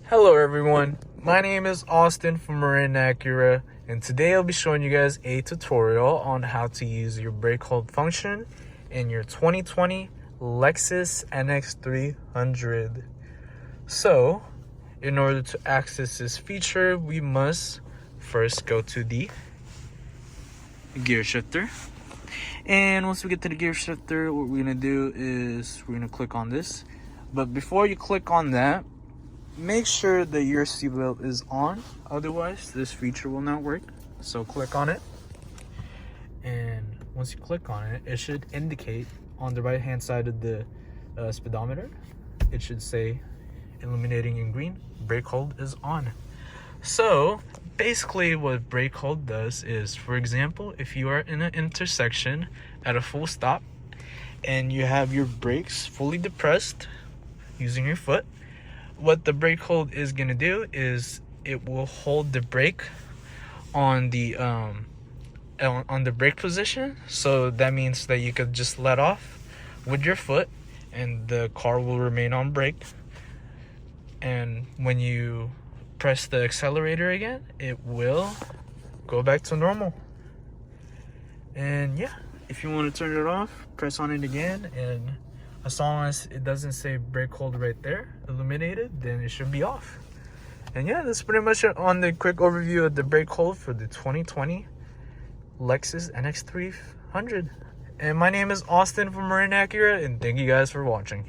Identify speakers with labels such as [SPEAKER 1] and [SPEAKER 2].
[SPEAKER 1] Hello everyone, my name is Austin from Marin Acura, and today I'll be showing you guys a tutorial on how to use your brake hold function in your 2020 Lexus NX300. So, in order to access this feature, we must first go to the gear shifter. And once we get to the gear shifter, what we're going to do is we're going to click on this. But before you click on that, make sure that your seatbelt is on, otherwise this feature will not work. So click on it, and once you click on it, it should indicate on the right hand side of the speedometer, it should say illuminating in green, brake hold is on. So basically what brake hold does is, for example, if you are in an intersection at a full stop and you have your brakes fully depressed using your foot, what the brake hold is going to do is it will hold the brake on the brake position. So that means that you could just let off with your foot and the car will remain on brake, and when you press the accelerator again, it will go back to normal. And yeah, if you want to turn it off, press on it again, and as long as it doesn't say brake hold right there illuminated, then it should be off. And yeah, that's pretty much it on the quick overview of the brake hold for the 2020 Lexus NX300. And my name is Austin from Marin Acura, and thank you guys for watching.